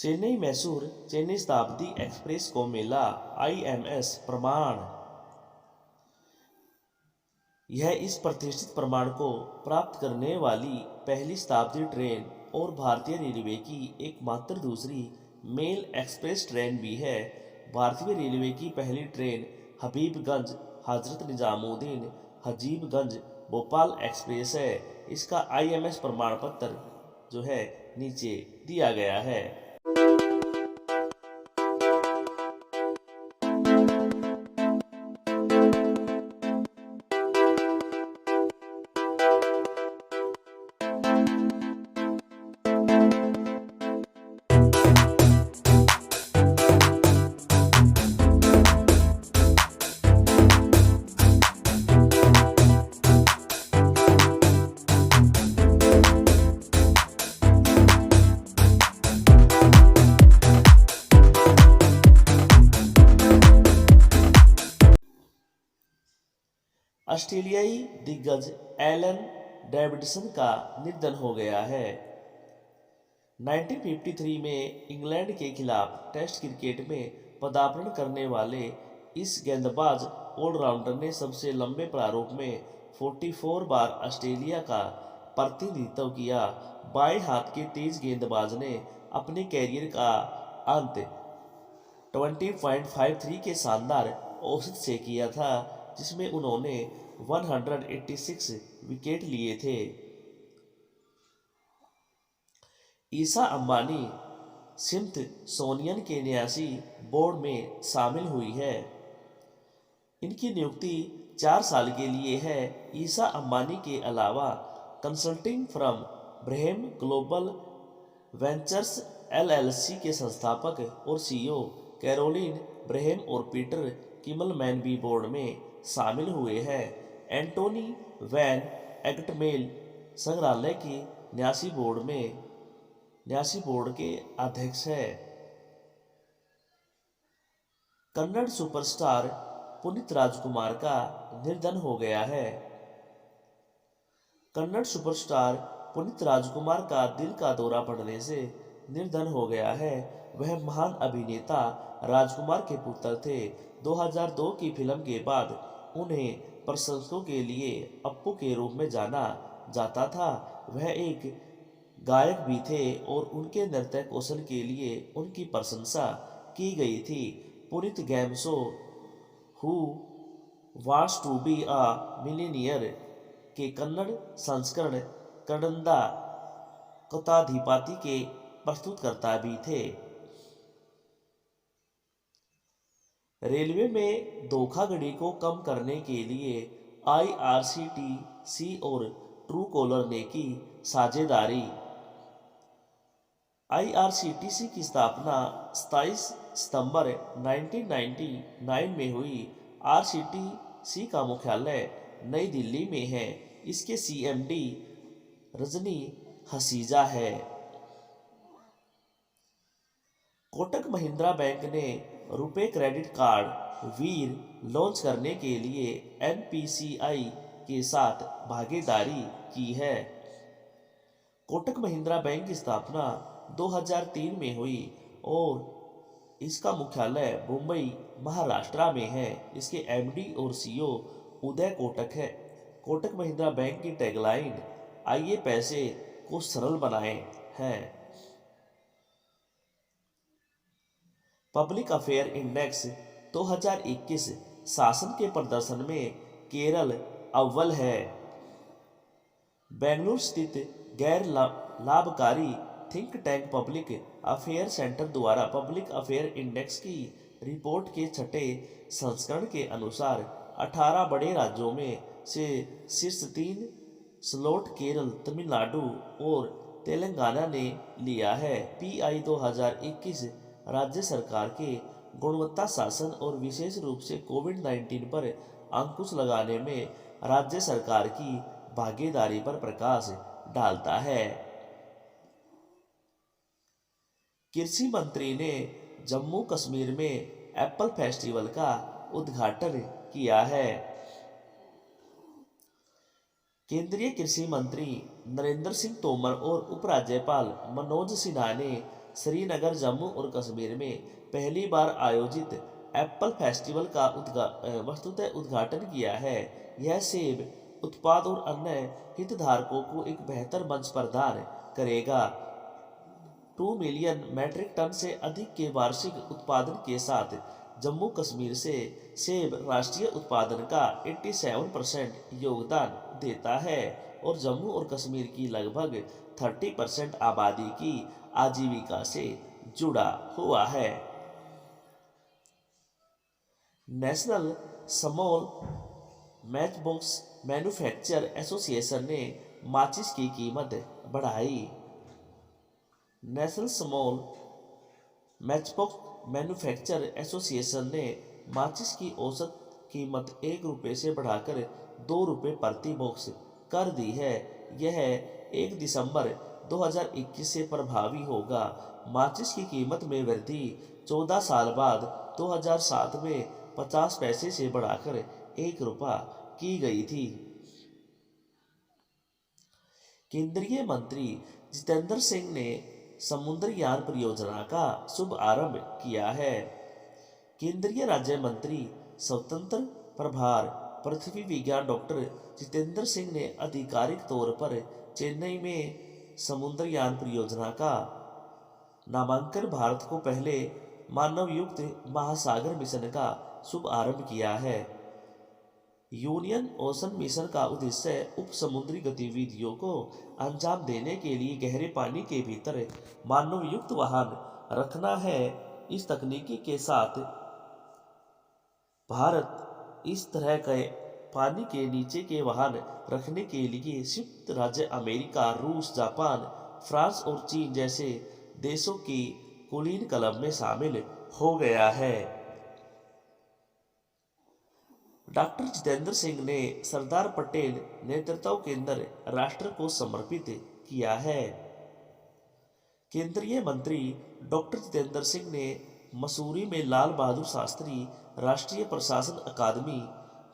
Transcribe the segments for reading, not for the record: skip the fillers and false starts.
चेन्नई मैसूर चेन्नई शताब्दी एक्सप्रेस को मिला IMS प्रमाण। यह इस प्रतिष्ठित प्रमाण को प्राप्त करने वाली पहली शताब्दी ट्रेन और भारतीय रेलवे की एकमात्र दूसरी मेल एक्सप्रेस ट्रेन भी है। भारतीय रेलवे की पहली ट्रेन हबीबगंज हजरत निजामुद्दीन हजीबगंज भोपाल एक्सप्रेस है। इसका IMS प्रमाण पत्र जो है नीचे दिया गया है। ऑस्ट्रेलियाई दिग्गज एलन डेविडसन का निधन हो गया है। 1953 में इंग्लैंड के खिलाफ टेस्ट क्रिकेट में पदार्पण करने वाले इस गेंदबाज ऑलराउंडर ने सबसे लंबे प्रारूप में 44 बार ऑस्ट्रेलिया का प्रतिनिधित्व किया। बाएं हाथ के तेज गेंदबाज ने अपने कैरियर का अंत 20.53 के शानदार औसत से किया था, जिसमें उन्होंने 186 विकेट लिए थे। ईसा अंबानी स्मिथसोनियन के न्यासी बोर्ड में शामिल हुई है। इनकी नियुक्ति 4 साल के लिए है। ईसा अंबानी के अलावा कंसल्टिंग फर्म ब्रह्म ग्लोबल वेंचर्स LLC के संस्थापक और CEO कैरोलिन ब्रह्म और पीटर किमलमैन भी बोर्ड में शामिल हुए हैं। एंटोनी वैन एगटमेल संग्रहालय की न्यासी बोर्ड के अध्यक्ष हैं। कन्नड़ सुपरस्टार पुनीत राजकुमार का निधन हो गया है। कन्नड़ सुपरस्टार पुनीत राजकुमार का दिल का दौरा पड़ने से निधन हो गया है। वह महान अभिनेता राजकुमार के पुत्र थे। 2002 की फिल्म के बाद उन्हें प्रशंसकों के लिए अप्पू के रूप में जाना जाता था। वह एक गायक भी थे और उनके नृत्य कौशल के लिए उनकी प्रशंसा की गई थी। Puneet game show who wants to be a millionaire के कन्नड़ संस्करण कन्नड़ा कथाधिपाती के प्रस्तुतकर्ता भी थे। रेलवे में धोखाधड़ी को कम करने के लिए IRCTC और ट्रू कॉलर ने की साझेदारी। IRCTC की स्थापना 27 सितंबर 1999 में हुई। RCTC का मुख्यालय नई दिल्ली में है। इसके CMD रजनी हसीजा है। कोटक महिंद्रा बैंक ने रुपे क्रेडिट कार्ड वीर लॉन्च करने के लिए NPCI के साथ भागीदारी की है। कोटक महिंद्रा बैंक की स्थापना 2003 में हुई और इसका मुख्यालय मुंबई महाराष्ट्र में है। इसके MD और CEO उदय कोटक है। कोटक महिंद्रा बैंक की टैगलाइन आइए पैसे को सरल बनाएं है। पब्लिक अफेयर इंडेक्स 2021 शासन के प्रदर्शन में केरल अव्वल है। बेंगलुरु स्थित गैर लाभकारी think tank public affair centre द्वारा पब्लिक अफेयर इंडेक्स की रिपोर्ट के छठे संस्करण के अनुसार 18 बड़े राज्यों में से शीर्ष 3 स्लॉट केरल, तमिलनाडु और तेलंगाना ने लिया है। PI 2021 राज्य सरकार के गुणवत्ता शासन और विशेष रूप से कोविड-19 पर अंकुश लगाने में राज्य सरकार की भागीदारी पर प्रकाश डालता है। कृषि मंत्री ने जम्मू कश्मीर में एप्पल फेस्टिवल का उद्घाटन किया है। केंद्रीय कृषि मंत्री नरेंद्र सिंह तोमर और उपराज्यपाल मनोज सिन्हा ने श्रीनगर जम्मू और कश्मीर में पहली बार आयोजित एप्पल फेस्टिवल का वस्तुतः उद्घाटन किया है। यह सेब उत्पाद और अन्य हितधारकों को एक बेहतर मंच प्रदान करेगा। 2 मिलियन मैट्रिक टन से अधिक के वार्षिक उत्पादन के साथ जम्मू कश्मीर से सेब राष्ट्रीय उत्पादन का 87% योगदान देता है और जम्मू और कश्मीर की लगभग 30% आबादी की आजीविका से जुड़ा हुआ है। National small Matchbox manufacture association ने माचिस की कीमत बढ़ाई। National small Matchbox manufacture association ने माचिस की औसत कीमत 1 रुपये से बढ़ाकर 2 रुपये प्रति बॉक्स कर दी है। यह 1 दिसंबर 2021 से प्रभावी होगा। माचिस की कीमत में वृद्धि 14 साल बाद 2007 में 50 पैसे से बढ़ाकर 1 रुपया की गई थी। केंद्रीय मंत्री जितेंद्र सिंह ने समुद्रयान परियोजना का शुभारंभ किया है। केंद्रीय राज्य मंत्री स्वतंत्र प्रभार पृथ्वी विज्ञान डॉक्टर जितेंद्र सिंह ने आधिकारिक तौर पर चेन्नई में समुद्रयान परियोजना का नामांकन भारत को पहले मानवयुक्त महासागर मिशन का शुभारंभ किया है। यूनियन ओशन मिशन का उद्देश्य उप समुद्री गतिविधियों को अंजाम देने के लिए गहरे पानी के भीतर मानवयुक्त वाहन रखना है। इस तकनीकी के साथ भारत इस तरह के पानी के नीचे के वाहन रखने के लिए संयुक्त राज्य अमेरिका, रूस, जापान, फ्रांस और चीन जैसे देशों की कुलीन क्लब में शामिल हो गया है। डॉक्टर जितेंद्र सिंह ने सरदार पटेल नेतृत्व केंद्र राष्ट्र को समर्पित किया है। केंद्रीय मंत्री डॉक्टर जितेंद्र सिंह ने मसूरी में लाल बहादुर शास्त्री राष्ट्रीय प्रशासन अकादमी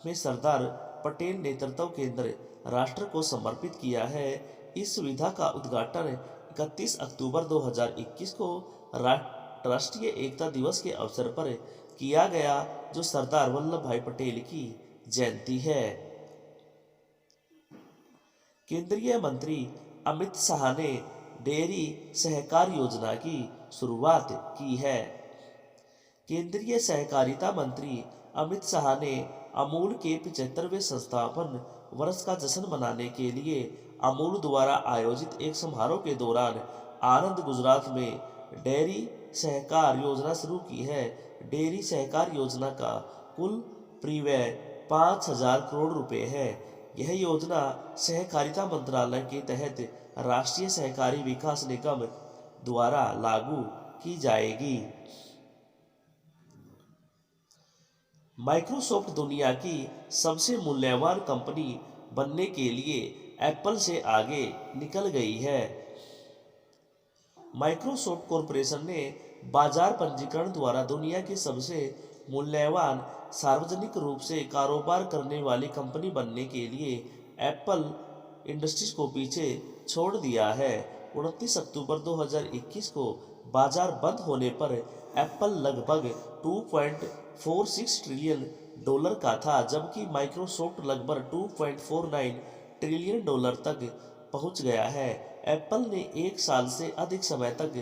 में सरदार पटेल नेतृत्व केंद्र राष्ट्र को समर्पित किया है। इस सुविधा का उद्घाटन 31 अक्टूबर 2021 को राष्ट्रीय एकता दिवस के अवसर पर किया गया, जो सरदार वल्लभ भाई पटेल की जयंती है। केंद्रीय मंत्री अमित शाह ने डेयरी सहकार योजना की शुरुआत की है। केंद्रीय सहकारिता मंत्री अमित शाह ने अमूल के 75वें संस्थापन वर्ष का जश्न मनाने के लिए अमूल द्वारा आयोजित एक समारोह के दौरान आनंद, गुजरात में डेयरी सहकार योजना शुरू की है। डेयरी सहकार योजना का कुल परिव्यय 5,000 करोड़ रुपए है। यह योजना सहकारिता मंत्रालय के तहत राष्ट्रीय सहकारी विकास निगम द्वारा लागू की जाएगी। माइक्रोसॉफ्ट दुनिया की सबसे मूल्यवान कंपनी बनने के लिए एप्पल से आगे निकल गई है। माइक्रोसॉफ्ट कॉरपोरेशन ने बाजार पंजीकरण द्वारा दुनिया की सबसे मूल्यवान सार्वजनिक रूप से कारोबार करने वाली कंपनी बनने के लिए एप्पल इंडस्ट्रीज को पीछे छोड़ दिया है। 29 अक्टूबर 2021 को बाजार बंद होने पर एप्पल लगभग $2.46 ट्रिलियन का था, जबकि माइक्रोसॉफ्ट लगभग $2.49 ट्रिलियन तक पहुंच गया है। एप्पल ने 1 साल से अधिक समय तक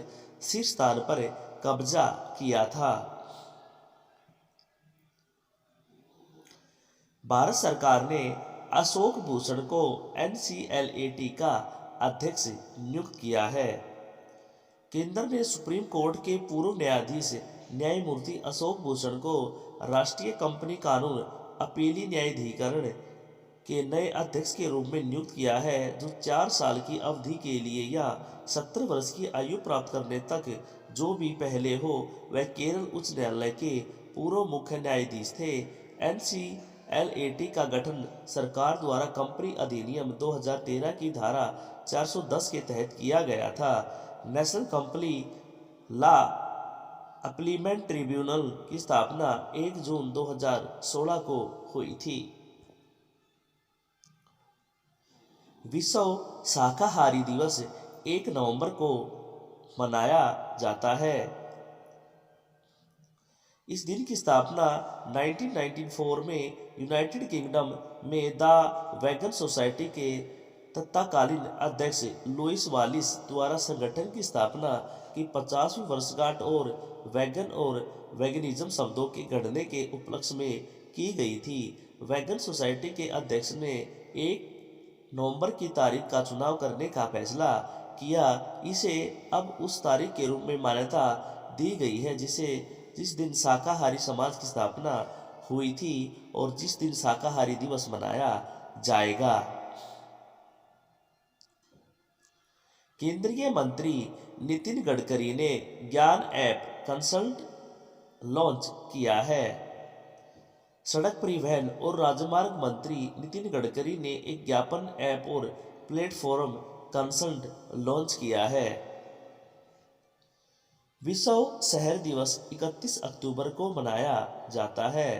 शीर्ष स्थान पर कब्जा किया था। भारत सरकार ने अशोक भूषण को NCLAT का अध्यक्ष नियुक्त किया है। केंद्र ने सुप्रीम कोर्ट के पूर्व न्यायाधीश न्यायमूर्ति अशोक भूषण को राष्ट्रीय कंपनी कानून अपीली न्यायाधिकरण के नए अध्यक्ष के रूप में नियुक्त किया है, जो 4 साल की अवधि के लिए या 70 वर्ष की आयु प्राप्त करने तक जो भी पहले हो, वह केरल उच्च न्यायालय के पूर्व मुख्य न्यायाधीश थे। NCLAT का गठन सरकार द्वारा कंपनी अधिनियम 2013 की धारा 410 के तहत किया गया था। National company law appellate tribunal की स्थापना 1 जून 2016 को हुई थी। विश्व शाकाहारी दिवस 1 नवंबर को मनाया जाता है। इस दिन की स्थापना 1994 में यूनाइटेड किंगडम में द वैगन सोसाइटी के तत्कालीन अध्यक्ष लुइस वालिस द्वारा संगठन की स्थापना की 50वीं वर्षगांठ और वैगन और वैगनिज्म शब्दों के गढ़ने के उपलक्ष्य में की गई थी। वैगन सोसाइटी के अध्यक्ष ने 1 नवंबर की तारीख का चुनाव करने का फैसला किया। इसे अब उस तारीख के रूप में मान्यता दी गई है जिस दिन शाकाहारी समाज की स्थापना हुई थी और जिस दिन शाकाहारी दिवस मनाया जाएगा। केंद्रीय मंत्री नितिन गडकरी ने ज्ञान ऐप कंसल्ट लॉन्च किया है। सड़क परिवहन और राजमार्ग मंत्री नितिन गडकरी ने एक ज्ञापन ऐप और प्लेटफॉर्म कंसल्ट लॉन्च किया है। विश्व शहर दिवस 31 अक्टूबर को मनाया जाता है।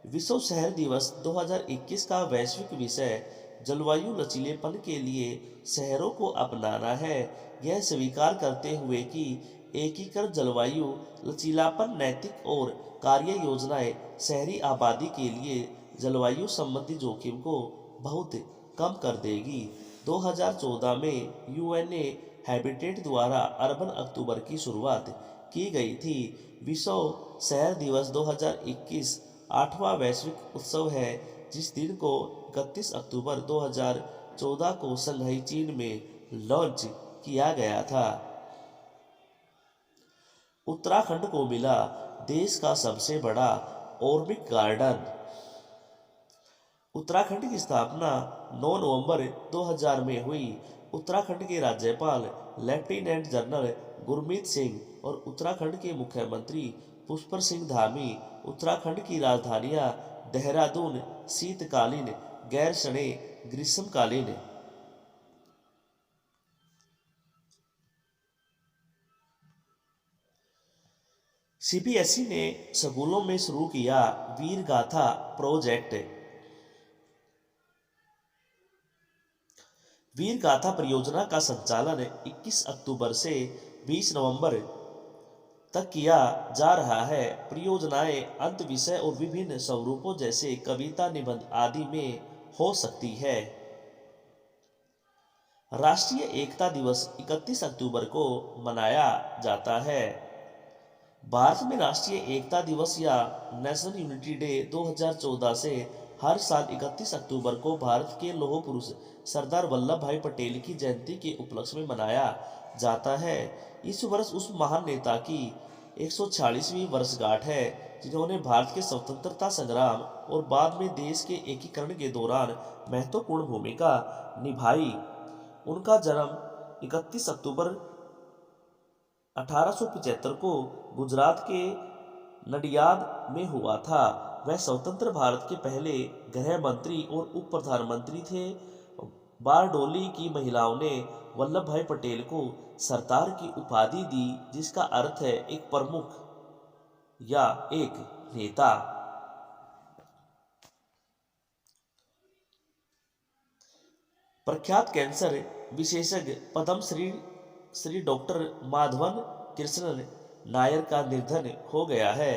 विश्व शहर दिवस 2021 का वैश्विक विषय जलवायु लचीलेपन के लिए शहरों को अपनाना है। यह स्वीकार करते हुए कि एकीकृत जलवायु लचीलापन नैतिक और कार्य योजनाएं शहरी आबादी के लिए जलवायु संबंधी जोखिम को बहुत कम कर देगी। 2014 में यूएनए हैबिटेट द्वारा अर्बन अक्टूबर की शुरुआत की गई थी। विश्व शहर दिवस 2021 8वां वैश्विक उत्सव है जिस दिन को 31 अक्टूबर 2014 को शंघाई चीन में लॉन्च किया गया था। उत्तराखंड को मिला देश का सबसे बड़ा ऑर्बिट गार्डन। उत्तराखंड की स्थापना 9 नवंबर 2000 में हुई। उत्तराखंड के राज्यपाल लेफ्टिनेंट जनरल गुरमीत सिंह और उत्तराखंड के मुख्यमंत्री पुष्कर सिंह धामी उत्तराखंड की राजधानियां देहरादून शीतकालीन, गैरसैंण ग्रीष्मकालीन। सीबीएसई ने स्कूलों में शुरू किया वीर गाथा प्रोजेक्ट। वीर गाथा परियोजना का संचालन 21 अक्टूबर से 20 नवंबर तक किया जा रहा है। परियोजनाएं अंत विषय और विभिन्न स्वरूपों जैसे कविता, निबंध आदि में हो सकती है। राष्ट्रीय एकता दिवस 31 अक्टूबर को मनाया जाता है। भारत में राष्ट्रीय एकता दिवस या नेशनल यूनिटी डे 2014 से हर साल 31 अक्टूबर को भारत के लौह पुरुष सरदार वल्लभ भाई पटेल की जयंती के उपलक्ष्य में मनाया जाता है। इस वर्ष उस महान नेता की 146वीं वर्षगांठ है जिन्होंने भारत के स्वतंत्रता संग्राम और बाद में देश के एकीकरण के दौरान महत्वपूर्ण भूमिका निभाई। उनका जन्म 31 अक्टूबर 1875 को गुजरात के नडियाद में हुआ था। वह स्वतंत्र भारत के पहले गृह मंत्री और उप प्रधानमंत्री थे। बारडोली की महिलाओं ने वल्लभ भाई पटेल को सरदार की उपाधि दी जिसका अर्थ है एक प्रमुख या एक नेता। प्रख्यात कैंसर विशेषज्ञ पद्मश्री श्री डॉक्टर माधवन कृष्णन नायर का निधन हो गया है।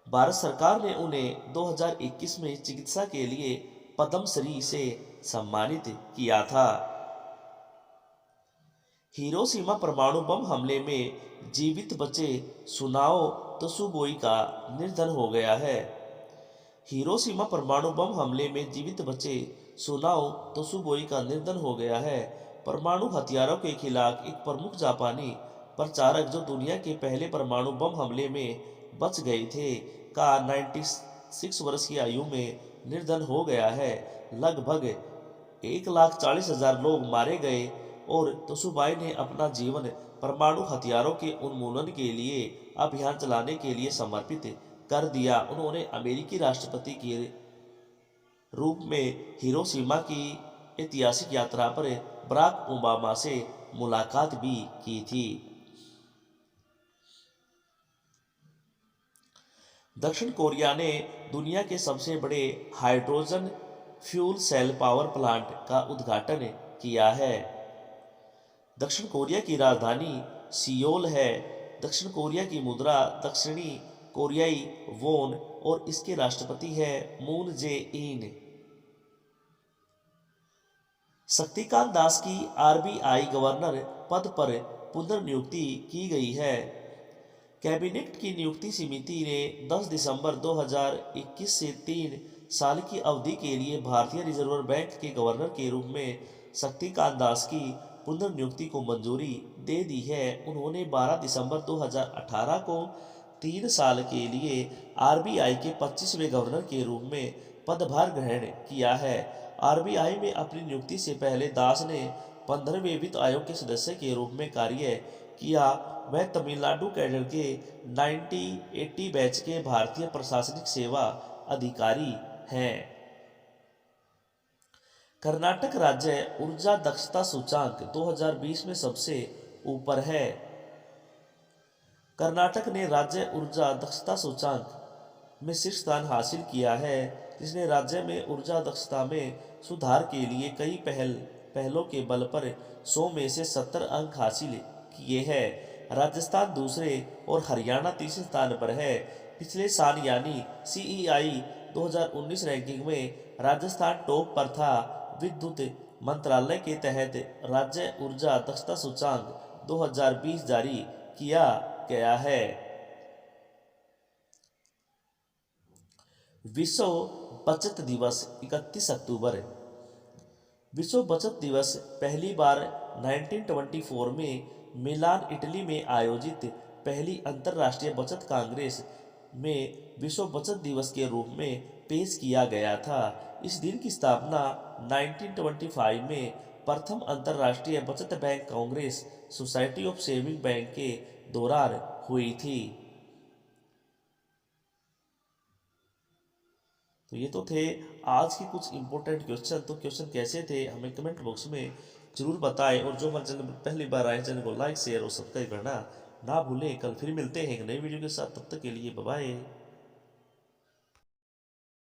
भारत सरकार ने उन्हें 2021 में चिकित्सा के लिए पद्मश्री से सम्मानित किया था। हिरोशिमा परमाणु बम हमले में जीवित बचे सुनाओ तसुबोई का निधन हो गया है। हिरोशिमा परमाणु बम हमले में जीवित बचे सुनाओ तसुबोई का निधन हो गया है। परमाणु हथियारों के खिलाफ एक प्रमुख जापानी प्रचारक जो दुनिया के पहले परमाणु बम हमले में बच गए थे का 96 वर्ष की आयु में निधन हो गया है। लगभग 1,40,000 लोग मारे गए और तसुबाई ने अपना जीवन परमाणु हथियारों के उन्मूलन के लिए अभियान चलाने के लिए समर्पित कर दिया। उन्होंने अमेरिकी राष्ट्रपति के रूप में हिरोशिमा की ऐतिहासिक यात्रा पर बराक ओबामा से मुलाकात भी की थी। दक्षिण कोरिया ने दुनिया के सबसे बड़े hydrogen fuel cell power plant का उद्घाटन किया है। दक्षिण कोरिया की राजधानी सियोल है। दक्षिण कोरिया की मुद्रा दक्षिणी कोरियाई वोन और इसके राष्ट्रपति है मून जे इन। शक्तिकांत दास की आरबीआई गवर्नर पद पर पुनर्नियुक्ति की गई है। कैबिनेट की नियुक्ति समिति ने 10 दिसंबर 2021 से 3 साल की अवधि के लिए भारतीय रिजर्व बैंक के गवर्नर के रूप में शक्तिकांत दास की पुनर्नियुक्ति को मंजूरी दे दी है। उन्होंने 12 दिसंबर 2018 को 3 साल के लिए आरबीआई के 25वें गवर्नर के रूप में पदभार ग्रहण किया है। आरबीआई में अपनी नियुक्ति से पहले दास ने 15वें वित्त आयोग के सदस्य के रूप में कार्य किया। वह तमिलनाडु कैडर के 1980 बैच के भारतीय प्रशासनिक सेवा अधिकारी हैं। कर्नाटक राज्य ऊर्जा दक्षता सूचांक 2020 में सबसे ऊपर है। कर्नाटक ने राज्य ऊर्जा दक्षता सूचांक में शीर्ष स्थान हासिल किया है, जिसने राज्य में ऊर्जा दक्षता में सुधार के लिए कई पहलों के बल पर 100 में से 70 अंक हासिल किए हैं। राजस्थान दूसरे और हरियाणा तीसरे स्थान पर है। पिछले साल यानी CEI 2019 रैंकिंग में राजस्थान टॉप पर था। विद्युत मंत्रालय के तहत राज्य ऊर्जा दक्षता सूचांक 2020 जारी किया गया है। विश्व बचत दिवस 31 अक्टूबर। विश्व बचत दिवस पहली बार 1924 में मिलान इटली में आयोजित पहली अंतर्राष्ट्रीय बचत कांग्रेस में विश्व बचत दिवस के रूप में पेश किया गया था। इस दिन की स्थापना 1925 में प्रथम अंतर्राष्ट्रीय बचत bank Congress society of saving bank के दौरान हुई थी। तो ये तो थे आज के कुछ इंपॉर्टेंट क्वेश्चन। तो क्वेश्चन कैसे थे हमें कमेंट बॉक्स में जरूर बताएं, और जो हमारे चैनल पर पहली बार आए चैनल को लाइक शेयर और सब्सक्राइब करना ना भूलें। कल फिर मिलते हैं एक नई वीडियो के साथ, तब तक के लिए बाय बाय।